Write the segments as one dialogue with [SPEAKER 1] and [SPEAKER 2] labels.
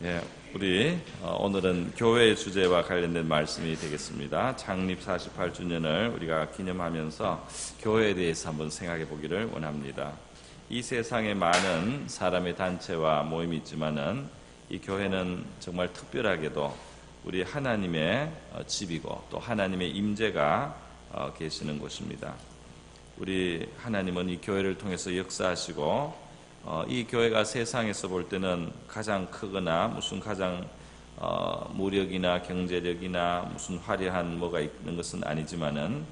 [SPEAKER 1] 예, 우리 오늘은 교회의 주제와 관련된 말씀이 되겠습니다. 창립 48주년을 우리가 기념하면서 교회에 대해서 한번 생각해 보기를 원합니다. 이 세상에 많은 사람의 단체와 모임이 있지만은 이 교회는 정말 특별하게도 우리 하나님의 집이고 또 하나님의 임재가 계시는 곳입니다. 우리 하나님은 이 교회를 통해서 역사하시고 이 교회가 세상에서 볼 때는 가장 크거나 무슨 가장 무력이나 경제력이나 무슨 화려한 뭐가 있는 것은 아니지만은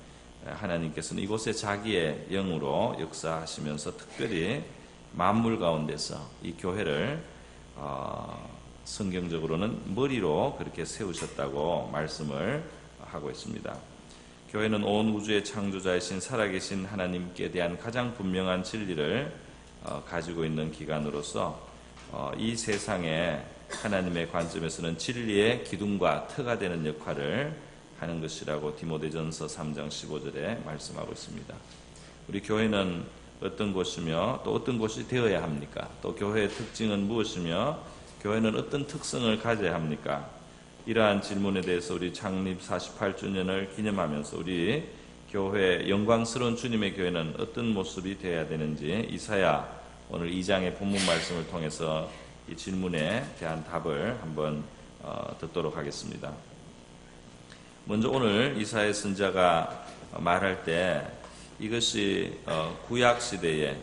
[SPEAKER 1] 하나님께서는 이곳에 자기의 영으로 역사하시면서 특별히 만물 가운데서 이 교회를 성경적으로는 머리로 그렇게 세우셨다고 말씀을 하고 있습니다. 교회는 온 우주의 창조자이신 살아계신 하나님께 대한 가장 분명한 진리를 가지고 있는 기관으로서 이 세상에 하나님의 관점에서는 진리의 기둥과 터가 되는 역할을 하는 것이라고 디모데전서 3장 15절에 말씀하고 있습니다. 우리 교회는 어떤 곳이며 또 어떤 곳이 되어야 합니까? 또 교회의 특징은 무엇이며 교회는 어떤 특성을 가져야 합니까? 이러한 질문에 대해서 우리 창립 48주년을 기념하면서 우리 교회 영광스러운 주님의 교회는 어떤 모습이 되어야 되는지 이사야 오늘 2장의 본문 말씀을 통해서 이 질문에 대한 답을 한번 듣도록 하겠습니다. 먼저 오늘 이사야 선지자가 말할 때 이것이 구약 시대의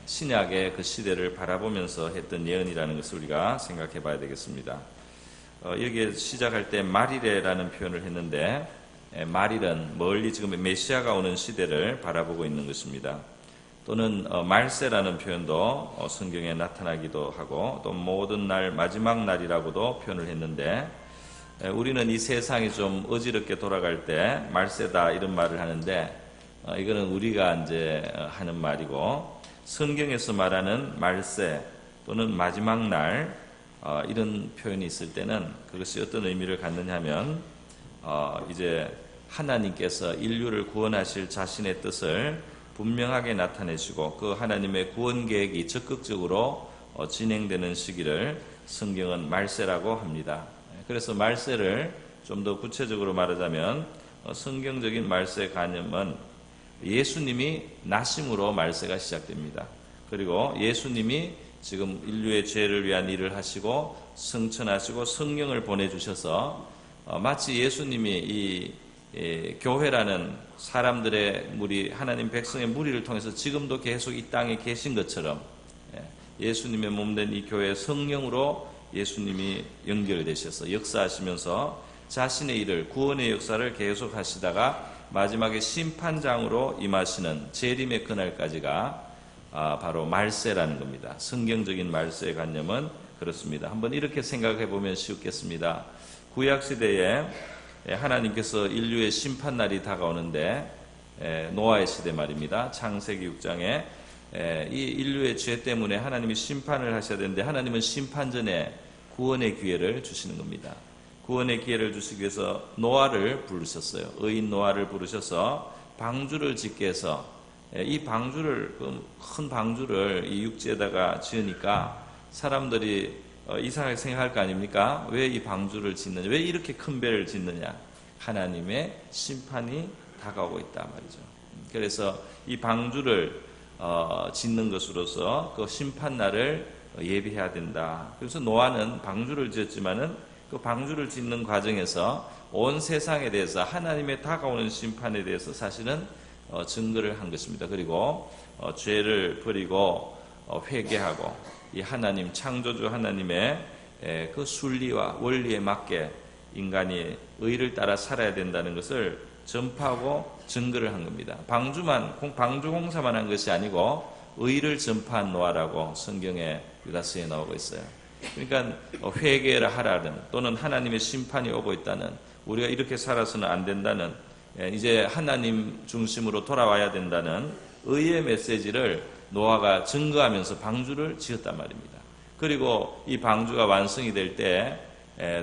[SPEAKER 1] 신약의 그 시대를 바라보면서 했던 예언이라는 것을 우리가 생각해 봐야 되겠습니다. 여기에 시작할 때 말이래라는 표현을 했는데 말일은 멀리 지금 메시아가 오는 시대를 바라보고 있는 것입니다. 또는 말세라는 표현도 성경에 나타나기도 하고 또 모든 날 마지막 날이라고도 표현을 했는데 우리는 이 세상이 좀 어지럽게 돌아갈 때 말세다 이런 말을 하는데 이거는 우리가 이제 하는 말이고 성경에서 말하는 말세 또는 마지막 날 이런 표현이 있을 때는 그것이 어떤 의미를 갖느냐 하면 이제 하나님께서 인류를 구원하실 자신의 뜻을 분명하게 나타내시고 그 하나님의 구원 계획이 적극적으로 진행되는 시기를 성경은 말세라고 합니다. 그래서 말세를 좀 더 구체적으로 말하자면 성경적인 말세 관념은 예수님이 나심으로 말세가 시작됩니다. 그리고 예수님이 지금 인류의 죄를 위한 일을 하시고 성천하시고 성령을 보내주셔서 마치 예수님이 이 교회라는 사람들의 무리, 하나님 백성의 무리를 통해서 지금도 계속 이 땅에 계신 것처럼 예수님의 몸된 이 교회의 성령으로 예수님이 연결되셔서 역사하시면서 자신의 일을 구원의 역사를 계속 하시다가 마지막에 심판장으로 임하시는 재림의 그날까지가 바로 말세라는 겁니다. 성경적인 말세의 관념은 그렇습니다. 한번 이렇게 생각해 보면 쉽겠습니다. 구약시대에 하나님께서 인류의 심판날이 다가오는데 노아의 시대 말입니다. 창세기 6장에 이 인류의 죄 때문에 하나님이 심판을 하셔야 되는데 하나님은 심판 전에 구원의 기회를 주시는 겁니다. 구원의 기회를 주시기 위해서 노아를 부르셨어요. 의인 노아를 부르셔서 방주를 짓게 해서 이 방주를 큰 방주를 이 육지에다가 지으니까 사람들이 이상하게 생각할 거 아닙니까? 왜 이 방주를 짓느냐? 왜 이렇게 큰 배를 짓느냐? 하나님의 심판이 다가오고 있다 말이죠. 그래서 이 방주를 짓는 것으로서 그 심판날을 예비해야 된다. 그래서 노아는 방주를 지었지만은 그 방주를 짓는 과정에서 온 세상에 대해서 하나님의 다가오는 심판에 대해서 사실은 증거를 한 것입니다. 그리고 죄를 버리고 회개하고 이 하나님 창조주 하나님의 그 순리와 원리에 맞게 인간이 의를 따라 살아야 된다는 것을 전파하고 증거를 한 겁니다. 방주 공사만 한 것이 아니고 의를 전파한 노아라고 성경에 유다서에 나오고 있어요. 그러니까 회개를 하라는 또는 하나님의 심판이 오고 있다는 우리가 이렇게 살아서는 안 된다는 이제 하나님 중심으로 돌아와야 된다는 의의 메시지를 노아가 증거하면서 방주를 지었단 말입니다. 그리고 이 방주가 완성이 될 때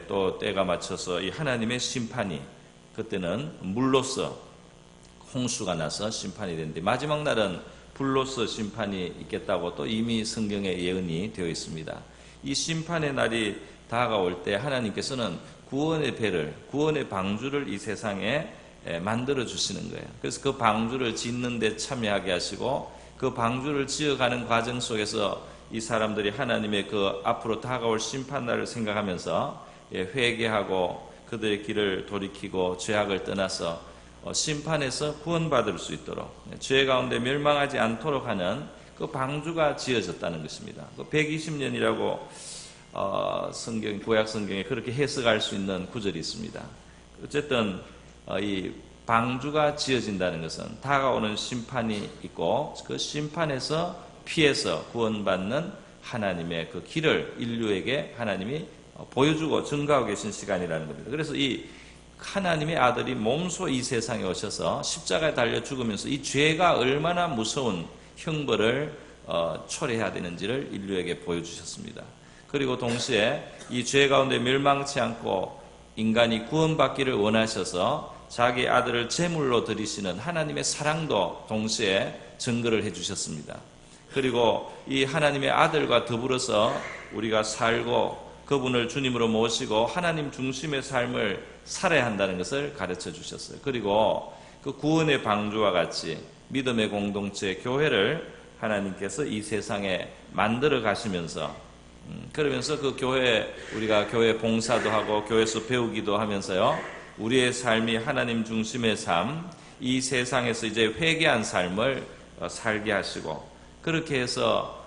[SPEAKER 1] 또 때가 맞춰서 이 하나님의 심판이 그때는 물로서 홍수가 나서 심판이 되는데 마지막 날은 불로서 심판이 있겠다고 또 이미 성경에 예언이 되어 있습니다. 이 심판의 날이 다가올 때 하나님께서는 구원의 배를, 구원의 방주를 이 세상에 만들어 주시는 거예요. 그래서 그 방주를 짓는 데 참여하게 하시고 그 방주를 지어가는 과정 속에서 이 사람들이 하나님의 그 앞으로 다가올 심판날을 생각하면서 회개하고 그들의 길을 돌이키고 죄악을 떠나서 심판에서 구원받을 수 있도록 죄 가운데 멸망하지 않도록 하는 그 방주가 지어졌다는 것입니다. 120년이라고 구약 성경에 그렇게 해석할 수 있는 구절이 있습니다. 어쨌든 이 방주가 지어진다는 것은 다가오는 심판이 있고 그 심판에서 피해서 구원받는 하나님의 그 길을 인류에게 하나님이 보여주고 증거하고 계신 시간이라는 겁니다. 그래서 이 하나님의 아들이 몸소 이 세상에 오셔서 십자가에 달려 죽으면서 이 죄가 얼마나 무서운 형벌을 초래해야 되는지를 인류에게 보여주셨습니다. 그리고 동시에 이 죄 가운데 멸망치 않고 인간이 구원받기를 원하셔서 자기 아들을 제물로 드리시는 하나님의 사랑도 동시에 증거를 해주셨습니다. 그리고 이 하나님의 아들과 더불어서 우리가 살고 그분을 주님으로 모시고 하나님 중심의 삶을 살아야 한다는 것을 가르쳐 주셨어요. 그리고 그 구원의 방주와 같이 믿음의 공동체 교회를 하나님께서 이 세상에 만들어 가시면서 그러면서 그 교회 우리가 교회 봉사도 하고 교회에서 배우기도 하면서요. 우리의 삶이 하나님 중심의 삶, 이 세상에서 이제 회개한 삶을 살게 하시고 그렇게 해서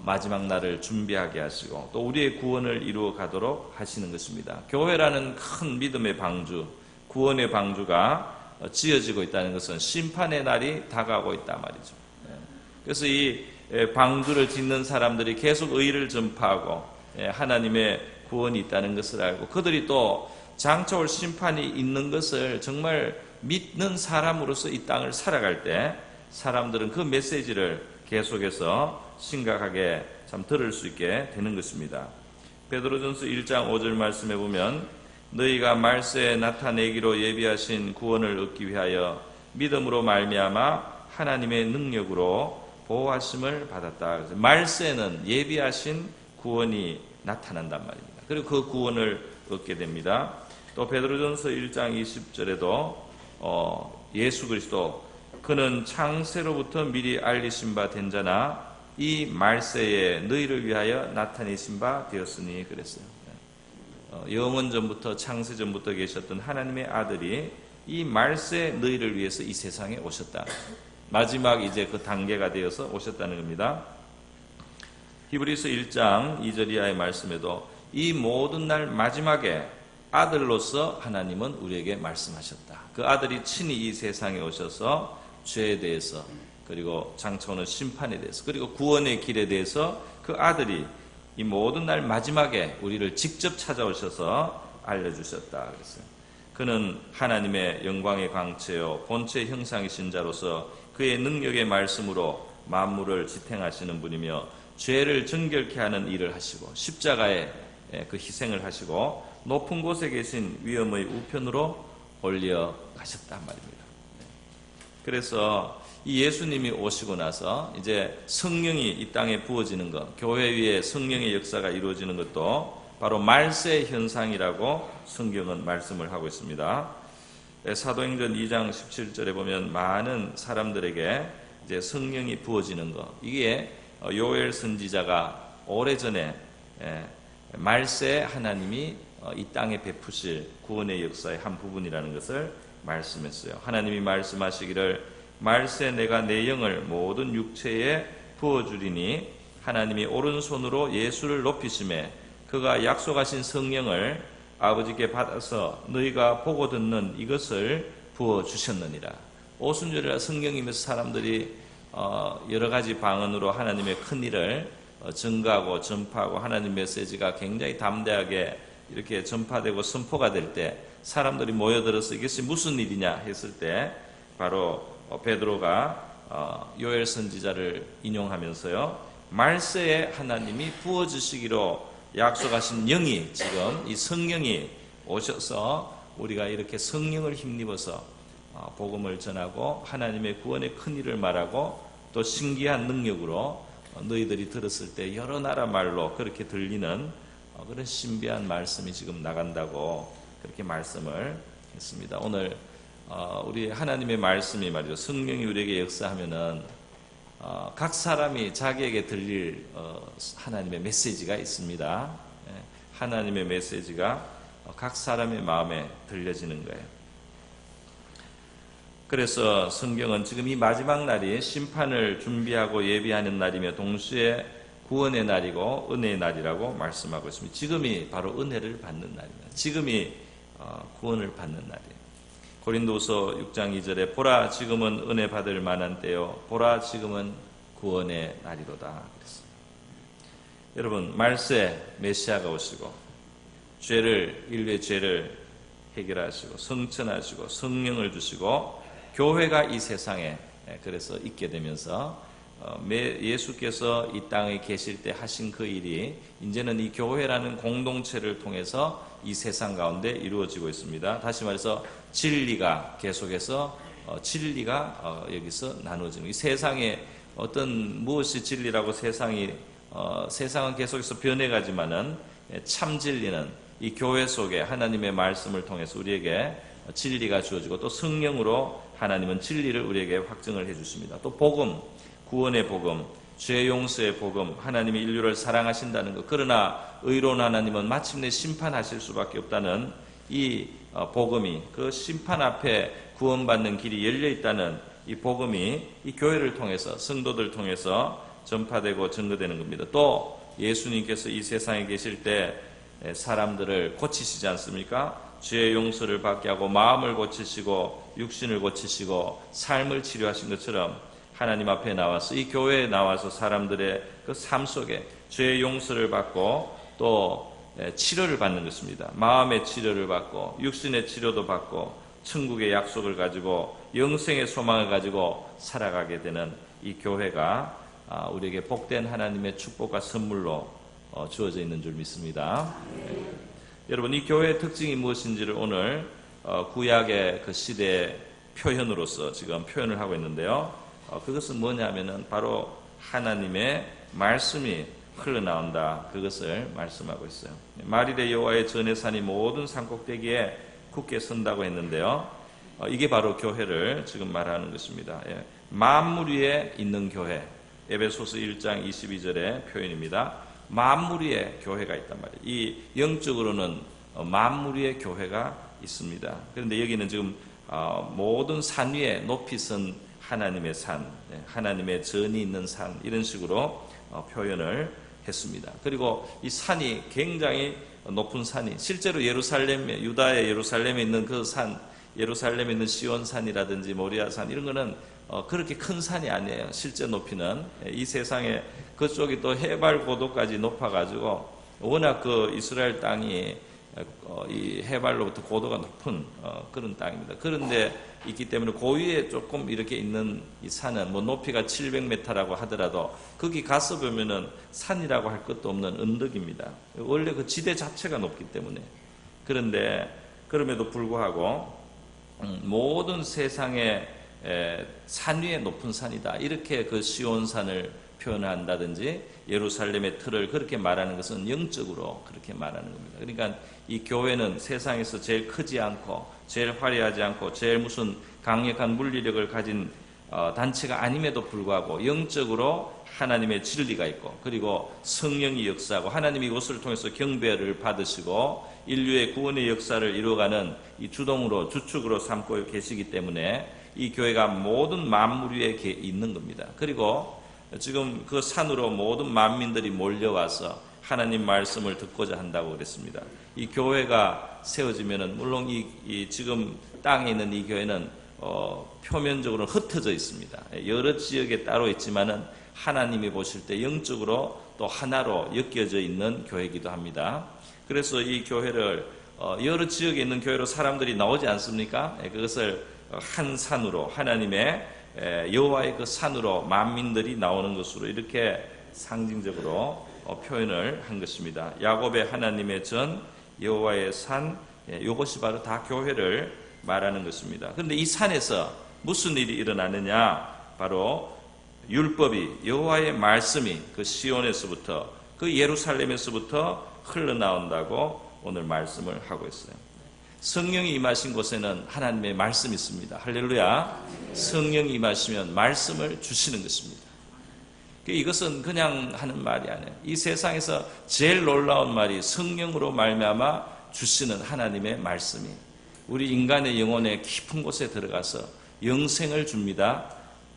[SPEAKER 1] 마지막 날을 준비하게 하시고 또 우리의 구원을 이루어 가도록 하시는 것입니다. 교회라는 큰 믿음의 방주, 구원의 방주가 지어지고 있다는 것은 심판의 날이 다가오고 있단 말이죠. 그래서 이 방주를 짓는 사람들이 계속 의를 전파하고 하나님의 구원이 있다는 것을 알고 그들이 또 장차 올 심판이 있는 것을 정말 믿는 사람으로서 이 땅을 살아갈 때 사람들은 그 메시지를 계속해서 심각하게 참 들을 수 있게 되는 것입니다. 베드로전서 1장 5절 말씀에 보면 너희가 말세에 나타내기로 예비하신 구원을 얻기 위하여 믿음으로 말미암아 하나님의 능력으로 보호하심을 받았다. 말세는 예비하신 구원이 나타난단 말입니다. 그리고 그 구원을 얻게 됩니다. 또 베드로전서 1장 20절에도 예수 그리스도 그는 창세로부터 미리 알리신 바 된 자나 이 말세에 너희를 위하여 나타내신 바 되었으니 그랬어요. 영원 전부터 창세 전부터 계셨던 하나님의 아들이 이 말세 너희를 위해서 이 세상에 오셨다. 마지막 이제 그 단계가 되어서 오셨다는 겁니다. 히브리서 1장 2절 이하의 말씀에도 이 모든 날 마지막에 아들로서 하나님은 우리에게 말씀하셨다. 그 아들이 친히 이 세상에 오셔서 죄에 대해서 그리고 장차 오는 심판에 대해서 그리고 구원의 길에 대해서 그 아들이 이 모든 날 마지막에 우리를 직접 찾아오셔서 알려주셨다 그랬어요. 그는 하나님의 영광의 광채요 본체의 형상이신 자로서 그의 능력의 말씀으로 만물을 지탱하시는 분이며 죄를 정결케 하는 일을 하시고 십자가에 그 희생을 하시고 높은 곳에 계신 위엄의 우편으로 올려가셨단 말입니다. 그래서 이 예수님이 오시고 나서 이제 성령이 이 땅에 부어지는 것, 교회 위에 성령의 역사가 이루어지는 것도 바로 말세 현상이라고 성경은 말씀을 하고 있습니다. 사도행전 2장 17절에 보면 많은 사람들에게 이제 성령이 부어지는 것, 이게 요엘 선지자가 오래전에 말세 하나님이 이 땅에 베푸실 구원의 역사의 한 부분이라는 것을 말씀했어요. 하나님이 말씀하시기를 말세 내가 내 영을 모든 육체에 부어주리니 하나님이 오른손으로 예수를 높이심에 그가 약속하신 성령을 아버지께 받아서 너희가 보고 듣는 이것을 부어주셨느니라. 오순절이라 성경이면서 사람들이 여러 가지 방언으로 하나님의 큰 일을 증거하고 전파하고 하나님 메시지가 굉장히 담대하게 이렇게 전파되고 선포가 될 때 사람들이 모여들어서 이것이 무슨 일이냐 했을 때 바로 베드로가 요엘 선지자를 인용하면서요 말세에 하나님이 부어주시기로 약속하신 영이 지금 이 성령이 오셔서 우리가 이렇게 성령을 힘입어서 복음을 전하고 하나님의 구원의 큰 일을 말하고 또 신기한 능력으로 너희들이 들었을 때 여러 나라 말로 그렇게 들리는 그런 신비한 말씀이 지금 나간다고 그렇게 말씀을 했습니다. 오늘 우리 하나님의 말씀이 말이죠. 성령이 우리에게 역사하면은 각 사람이 자기에게 들릴 하나님의 메시지가 있습니다. 하나님의 메시지가 각 사람의 마음에 들려지는 거예요. 그래서 성경은 지금 이 마지막 날이 심판을 준비하고 예비하는 날이며 동시에 구원의 날이고 은혜의 날이라고 말씀하고 있습니다. 지금이 바로 은혜를 받는 날입니다. 지금이 구원을 받는 날이에요. 고린도서 6장 2절에 보라 지금은 은혜 받을 만한 때요 보라 지금은 구원의 날이로다 그랬습니다. 여러분 말세 메시아가 오시고 인류의 죄를 해결하시고 성천하시고 성령을 주시고 교회가 이 세상에 그래서 있게 되면서 예수께서 이 땅에 계실 때 하신 그 일이 이제는 이 교회라는 공동체를 통해서 이 세상 가운데 이루어지고 있습니다. 다시 말해서 진리가 계속해서 진리가 여기서 나누어지는 이 세상에 어떤 무엇이 진리라고 세상은 계속해서 변해가지만은 참 진리는 이 교회 속에 하나님의 말씀을 통해서 우리에게 진리가 주어지고 또 성령으로 하나님은 진리를 우리에게 확증을 해주십니다. 또 복음, 구원의 복음, 죄 용서의 복음, 하나님이 인류를 사랑하신다는 것. 그러나 의로운 하나님은 마침내 심판하실 수밖에 없다는 이 복음이 그 심판 앞에 구원받는 길이 열려 있다는 이 복음이 이 교회를 통해서 성도들 통해서 전파되고 증거되는 겁니다. 또 예수님께서 이 세상에 계실 때 사람들을 고치시지 않습니까? 죄의 용서를 받게 하고 마음을 고치시고 육신을 고치시고 삶을 치료하신 것처럼 하나님 앞에 나와서 이 교회에 나와서 사람들의 그 삶 속에 죄의 용서를 받고 또 치료를 받는 것입니다. 마음의 치료를 받고 육신의 치료도 받고 천국의 약속을 가지고 영생의 소망을 가지고 살아가게 되는 이 교회가 우리에게 복된 하나님의 축복과 선물로 주어져 있는 줄 믿습니다. 여러분 이 교회의 특징이 무엇인지를 오늘 구약의 그 시대의 표현으로서 지금 표현을 하고 있는데요. 그것은 뭐냐면은 바로 하나님의 말씀이 흘러나온다. 그것을 말씀하고 있어요. 말일의 여호와의 전의 산이 모든 산꼭대기에 굳게 선다고 했는데요. 이게 바로 교회를 지금 말하는 것입니다. 만물 위에 있는 교회. 에베소서 1장 22절의 표현입니다. 만물 위에 교회가 있단 말이에요. 이 영적으로는 만물 위에 교회가 있습니다. 그런데 여기는 지금 모든 산 위에 높이 선 하나님의 산, 하나님의 전이 있는 산 이런 식으로 표현을 했습니다. 그리고 이 산이 굉장히 높은 산이 실제로 예루살렘, 유다의 예루살렘에 있는 그 산, 예루살렘에 있는 시온산이라든지 모리아산 이런 거는 그렇게 큰 산이 아니에요. 실제 높이는 이 세상에 그쪽이 또 해발 고도까지 높아가지고 워낙 그 이스라엘 땅이 이 해발로부터 고도가 높은 그런 땅입니다. 그런데 있기 때문에 고위에 조금 이렇게 있는 이 산은 뭐 높이가 700m라고 하더라도 거기 가서 보면은 산이라고 할 것도 없는 언덕입니다. 원래 그 지대 자체가 높기 때문에. 그런데 그럼에도 불구하고 모든 세상의 산 위에 높은 산이다. 이렇게 그 시온산을 표현한다든지 예루살렘의 틀을 그렇게 말하는 것은 영적으로 그렇게 말하는 겁니다. 그러니까 이 교회는 세상에서 제일 크지 않고 제일 화려하지 않고 제일 무슨 강력한 물리력을 가진 단체가 아님에도 불구하고 영적으로 하나님의 진리가 있고 그리고 성령이 역사하고 하나님이 이것을 통해서 경배를 받으시고 인류의 구원의 역사를 이루어가는 이 주동으로 주축으로 삼고 계시기 때문에 이 교회가 모든 만물 위에 있는 겁니다. 그리고 지금 그 산으로 모든 만민들이 몰려와서 하나님 말씀을 듣고자 한다고 그랬습니다. 이 교회가 세워지면은 물론 이 지금 땅에 있는 이 교회는 표면적으로 흩어져 있습니다. 여러 지역에 따로 있지만은 하나님이 보실 때 영적으로 또 하나로 엮여져 있는 교회이기도 합니다. 그래서 이 교회를 여러 지역에 있는 교회로 사람들이 나오지 않습니까? 그것을 한 산으로 하나님의 여호와의 그 산으로 만민들이 나오는 것으로 이렇게 상징적으로 표현을 한 것입니다. 야곱의 하나님의 전, 여호와의 산, 이것이 바로 다 교회를 말하는 것입니다. 그런데 이 산에서 무슨 일이 일어나느냐? 바로 율법이, 여호와의 말씀이 그 시온에서부터, 그 예루살렘에서부터 흘러나온다고 오늘 말씀을 하고 있어요. 성령이 임하신 곳에는 하나님의 말씀이 있습니다. 할렐루야. 성령이 임하시면 말씀을 주시는 것입니다. 이것은 그냥 하는 말이 아니에요. 이 세상에서 제일 놀라운 말이 성령으로 말미암아 주시는 하나님의 말씀이 우리 인간의 영혼의 깊은 곳에 들어가서 영생을 줍니다.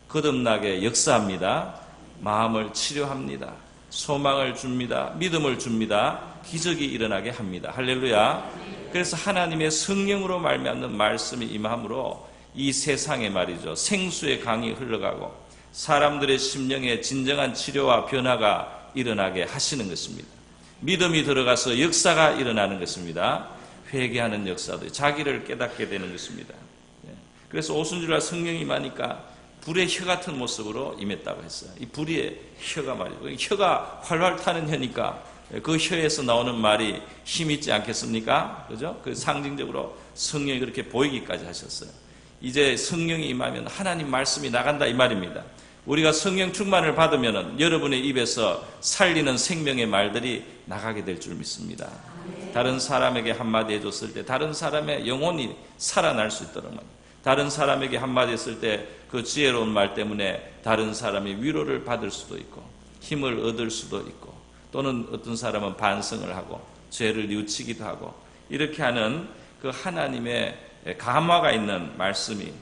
[SPEAKER 1] 거듭나게 역사합니다. 마음을 치료합니다. 소망을 줍니다. 믿음을 줍니다. 기적이 일어나게 합니다. 할렐루야. 그래서 하나님의 성령으로 말미암는 말씀이 임함으로 이 세상에 말이죠, 생수의 강이 흘러가고 사람들의 심령에 진정한 치료와 변화가 일어나게 하시는 것입니다. 믿음이 들어가서 역사가 일어나는 것입니다. 회개하는 역사도, 자기를 깨닫게 되는 것입니다. 그래서 오순절날 성령이 임하니까 불의 혀 같은 모습으로 임했다고 했어요. 이 불의 혀가 말이죠, 혀가 활활 타는 혀니까 그 혀에서 나오는 말이 힘 있지 않겠습니까? 그죠? 그 상징적으로 성령이 그렇게 보이기까지 하셨어요. 이제 성령이 임하면 하나님 말씀이 나간다 이 말입니다. 우리가 성령 충만을 받으면 여러분의 입에서 살리는 생명의 말들이 나가게 될 줄 믿습니다. 다른 사람에게 한마디 해줬을 때 다른 사람의 영혼이 살아날 수 있도록 말입니다. 다른 사람에게 한마디 했을 때 그 지혜로운 말 때문에 다른 사람이 위로를 받을 수도 있고 힘을 얻을 수도 있고, 또는 어떤 사람은 반성을 하고 죄를 뉘우치기도 하고, 이렇게 하는 그 하나님의 감화가 있는 말씀이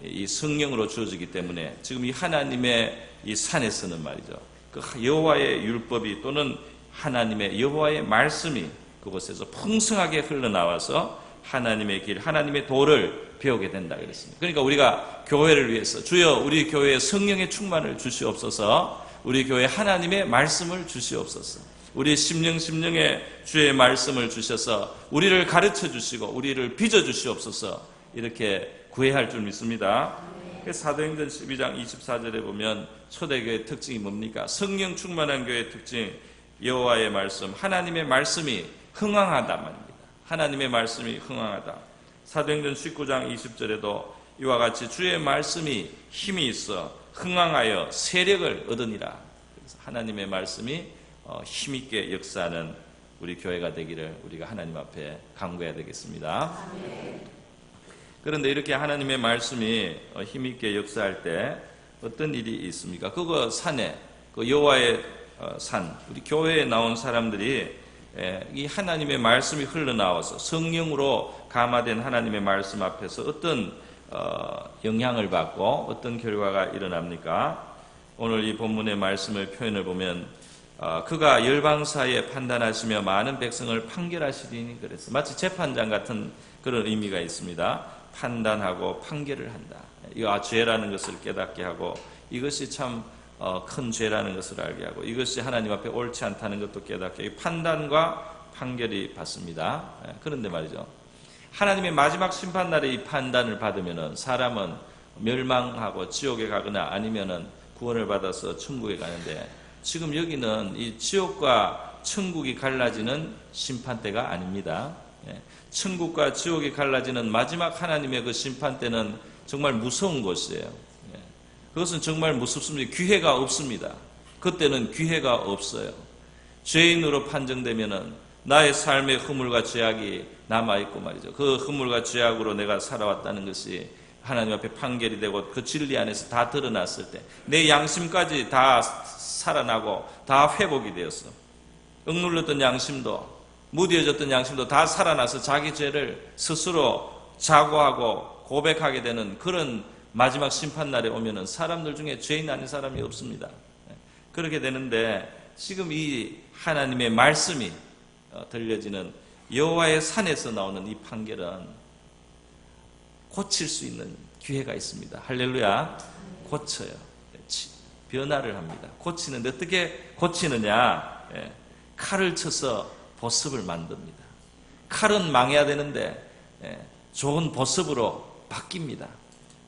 [SPEAKER 1] 이 성령으로 주어지기 때문에 지금 이 하나님의 이 산에서는 말이죠, 그 여호와의 율법이 또는 하나님의 여호와의 말씀이 그곳에서 풍성하게 흘러나와서 하나님의 길, 하나님의 도를 배우게 된다 그랬습니다. 그러니까 우리가 교회를 위해서 주여 우리 교회에 성령의 충만을 주시옵소서, 우리 교회에 하나님의 말씀을 주시옵소서, 우리 심령에 주의 말씀을 주셔서 우리를 가르쳐 주시고 우리를 빚어 주시옵소서, 이렇게 구해야 할 줄 믿습니다. 사도행전 12장 24절에 보면 초대교회의 특징이 뭡니까? 성령 충만한 교회의 특징, 여호와의 말씀, 하나님의 말씀이 흥황하다 말입니다. 하나님의 말씀이 흥황하다. 사도행전 19장 20절에도 이와 같이 주의 말씀이 힘이 있어 흥황하여 세력을 얻으니라. 그래서 하나님의 말씀이 힘있게 역사하는 우리 교회가 되기를 우리가 하나님 앞에 간구해야 되겠습니다. 그런데 이렇게 하나님의 말씀이 힘있게 역사할 때 어떤 일이 있습니까? 그거 산에, 그 여호와의 산, 우리 교회에 나온 사람들이 이 하나님의 말씀이 흘러나와서 성령으로 감화된 하나님의 말씀 앞에서 어떤 영향을 받고 어떤 결과가 일어납니까? 오늘 이 본문의 말씀을 표현을 보면 그가 열방 사이에 판단하시며 많은 백성을 판결하시리니 그랬어요. 마치 재판장 같은 그런 의미가 있습니다. 판단하고 판결을 한다. 이거 죄라는 것을 깨닫게 하고 이것이 참 큰 죄라는 것을 알게 하고 이것이 하나님 앞에 옳지 않다는 것도 깨닫게 하고 판단과 판결이 받습니다. 그런데 말이죠, 하나님의 마지막 심판날에 이 판단을 받으면 사람은 멸망하고 지옥에 가거나 아니면 구원을 받아서 천국에 가는데, 지금 여기는 이 지옥과 천국이 갈라지는 심판대가 아닙니다. 천국과 지옥이 갈라지는 마지막 하나님의 그 심판대는 정말 무서운 것이에요. 그것은 정말 무섭습니다. 기회가 없습니다. 그때는 기회가 없어요. 죄인으로 판정되면은 나의 삶의 허물과 죄악이 남아있고 말이죠. 그 허물과 죄악으로 내가 살아왔다는 것이 하나님 앞에 판결이 되고 그 진리 안에서 다 드러났을 때 내 양심까지 다 살아나고 다 회복이 되었어. 억눌렸던 양심도, 무뎌졌던 양심도 다 살아나서 자기 죄를 스스로 자고하고 고백하게 되는 그런 마지막 심판날에 오면은 사람들 중에 죄인 아닌 사람이 없습니다. 그렇게 되는데 지금 이 하나님의 말씀이 들려지는 여호와의 산에서 나오는 이 판결은 고칠 수 있는 기회가 있습니다. 할렐루야. 고쳐요. 변화를 합니다. 고치는데 어떻게 고치느냐? 칼을 쳐서 보습을 만듭니다. 칼은 망해야 되는데 좋은 보습으로 바뀝니다.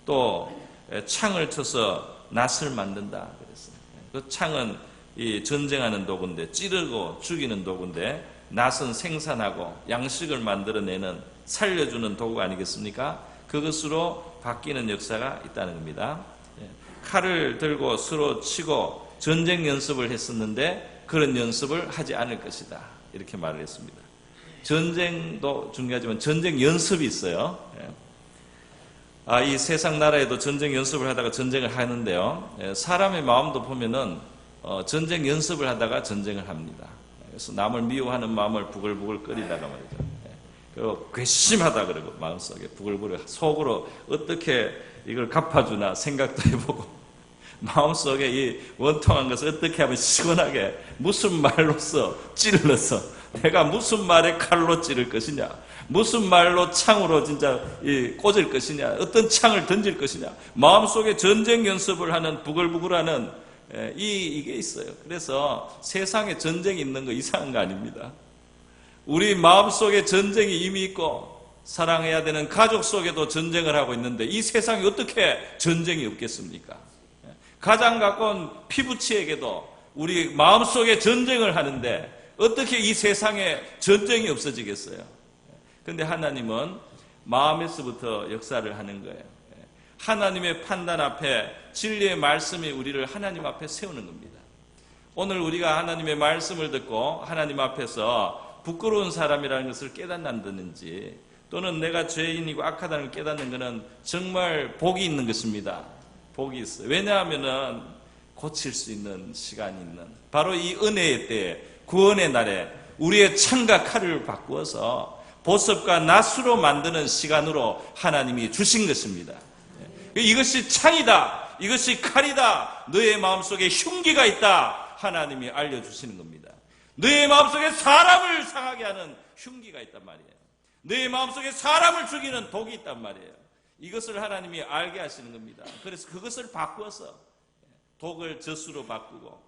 [SPEAKER 1] 또 창을 쳐서 낫을 만든다 그랬어요. 그 창은 이 전쟁하는 도구인데, 찌르고 죽이는 도구인데, 낫은 생산하고 양식을 만들어내는, 살려주는 도구 아니겠습니까? 그것으로 바뀌는 역사가 있다는 겁니다. 칼을 들고 서로 치고 전쟁 연습을 했었는데 그런 연습을 하지 않을 것이다. 이렇게 말을 했습니다. 전쟁도 중요하지만 전쟁 연습이 있어요. 이 세상 나라에도 전쟁 연습을 하다가 전쟁을 하는데요. 사람의 마음도 보면은 전쟁 연습을 하다가 전쟁을 합니다. 그래서 남을 미워하는 마음을 부글부글 끓이다가 말이죠. 그리고 괘씸하다 그러고 마음속에 부글부글 속으로 어떻게 이걸 갚아주나 생각도 해보고 마음속에 이 원통한 것을 어떻게 하면 시원하게 무슨 말로써 찔러서 내가 무슨 말에 칼로 찌를 것이냐, 무슨 말로 창으로 진짜 꽂을 것이냐, 어떤 창을 던질 것이냐, 마음속에 전쟁 연습을 하는 부글부글하는 이게 있어요. 그래서 세상에 전쟁이 있는 거 이상한 거 아닙니다. 우리 마음속에 전쟁이 이미 있고 사랑해야 되는 가족 속에도 전쟁을 하고 있는데 이 세상에 어떻게 전쟁이 없겠습니까? 가장 가까운 피부치에게도 우리 마음속에 전쟁을 하는데 어떻게 이 세상에 전쟁이 없어지겠어요? 그런데 하나님은 마음에서부터 역사를 하는 거예요. 하나님의 판단 앞에 진리의 말씀이 우리를 하나님 앞에 세우는 겁니다. 오늘 우리가 하나님의 말씀을 듣고 하나님 앞에서 부끄러운 사람이라는 것을 깨닫는다든지 또는 내가 죄인이고 악하다는 걸 깨닫는 것은 정말 복이 있는 것입니다. 복이 있어요. 왜냐하면은 고칠 수 있는 시간이 있는 바로 이 은혜의 때에 구원의 날에 우리의 창과 칼을 바꾸어서 보습과 낫으로 만드는 시간으로 하나님이 주신 것입니다. 이것이 창이다, 이것이 칼이다, 너의 마음속에 흉기가 있다, 하나님이 알려주시는 겁니다. 너의 마음속에 사람을 상하게 하는 흉기가 있단 말이에요. 너의 마음속에 사람을 죽이는 독이 있단 말이에요. 이것을 하나님이 알게 하시는 겁니다. 그래서 그것을 바꾸어서 독을 젖수로 바꾸고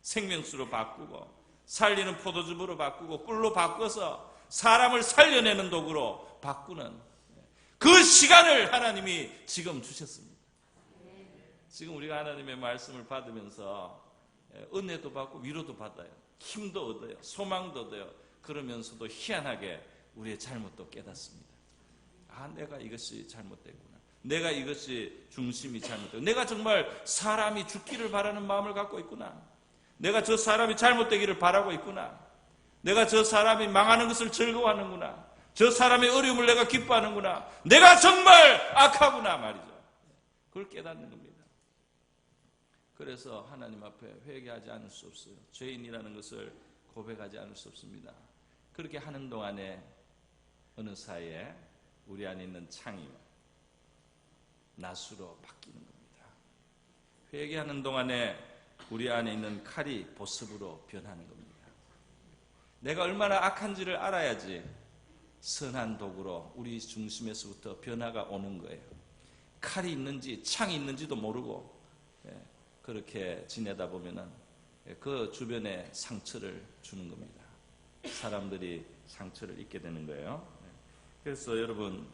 [SPEAKER 1] 생명수로 바꾸고 살리는 포도즙으로 바꾸고 꿀로 바꿔서 사람을 살려내는 도구로 바꾸는 그 시간을 하나님이 지금 주셨습니다. 지금 우리가 하나님의 말씀을 받으면서 은혜도 받고 위로도 받아요. 힘도 얻어요. 소망도 얻어요. 그러면서도 희한하게 우리의 잘못도 깨닫습니다. 내가 이것이 잘못됐구나. 내가 이것이 중심이 잘못됐구나. 내가 정말 사람이 죽기를 바라는 마음을 갖고 있구나. 내가 저 사람이 잘못되기를 바라고 있구나. 내가 저 사람이 망하는 것을 즐거워하는구나. 저 사람의 어려움을 내가 기뻐하는구나. 내가 정말 악하구나 말이죠. 그걸 깨닫는 겁니다. 그래서 하나님 앞에 회개하지 않을 수 없어요. 죄인이라는 것을 고백하지 않을 수 없습니다. 그렇게 하는 동안에 어느 사이에 우리 안에 있는 창이 낫으로 바뀌는 겁니다. 회개하는 동안에 우리 안에 있는 칼이 보습으로 변하는 겁니다. 내가 얼마나 악한지를 알아야지 선한 도구로 우리 중심에서부터 변화가 오는 거예요. 칼이 있는지 창이 있는지도 모르고 그렇게 지내다 보면은 그 주변에 상처를 주는 겁니다. 사람들이 상처를 입게 되는 거예요. 그래서 여러분,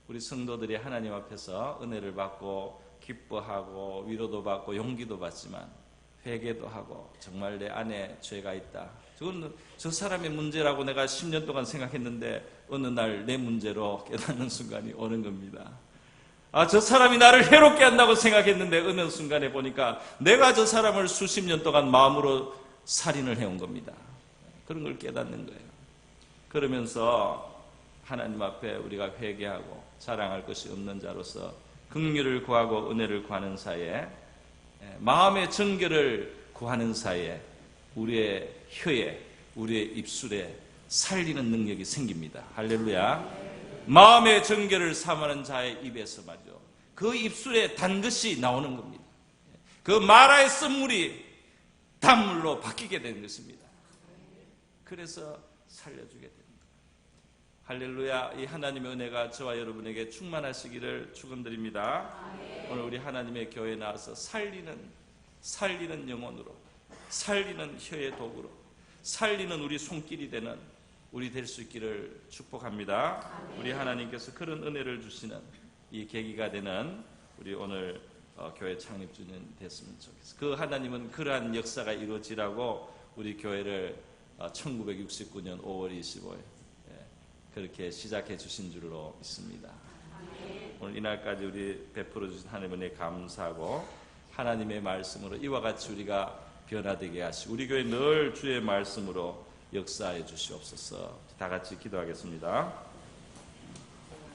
[SPEAKER 1] 우리 성도들이 하나님 앞에서 은혜를 받고 기뻐하고 위로도 받고 용기도 받지만 회개도 하고 정말 내 안에 죄가 있다. 그건 저 사람의 문제라고 내가 10년 동안 생각했는데 어느 날 내 문제로 깨닫는 순간이 오는 겁니다. 저 사람이 나를 해롭게 한다고 생각했는데 어느 순간에 보니까 내가 저 사람을 수십 년 동안 마음으로 살인을 해온 겁니다. 그런 걸 깨닫는 거예요. 그러면서 하나님 앞에 우리가 회개하고 자랑할 것이 없는 자로서 긍휼을 구하고 은혜를 구하는 사이에 마음의 정결을 구하는 사이에 우리의 혀에 우리의 입술에 살리는 능력이 생깁니다. 할렐루야. 마음의 정결을 삼하는 자의 입에서 말이죠. 그 입술에 단 것이 나오는 겁니다. 그 마라의 쓴물이 단물로 바뀌게 되는 것입니다. 그래서 살려주게 됩니다. 할렐루야. 이 하나님의 은혜가 저와 여러분에게 충만하시기를 축원드립니다. 오늘 우리 하나님의 교회에 나와서 살리는 영혼으로, 살리는 혀의 도구로, 살리는 우리 손길이 되는 우리 될 수 있기를 축복합니다. 우리 하나님께서 그런 은혜를 주시는 이 계기가 되는 우리 오늘 교회 창립주년 됐으면 좋겠어요. 그 하나님은 그러한 역사가 이루어지라고 우리 교회를 1969년 5월 25일 그렇게 시작해 주신 줄로 믿습니다. 오늘 이날까지 우리 베풀어 주신 하나님의 감사하고 하나님의 말씀으로 이와 같이 우리가 변화되게 하시고 우리 교회 늘 주의 말씀으로 역사해 주시옵소서. 다 같이 기도하겠습니다.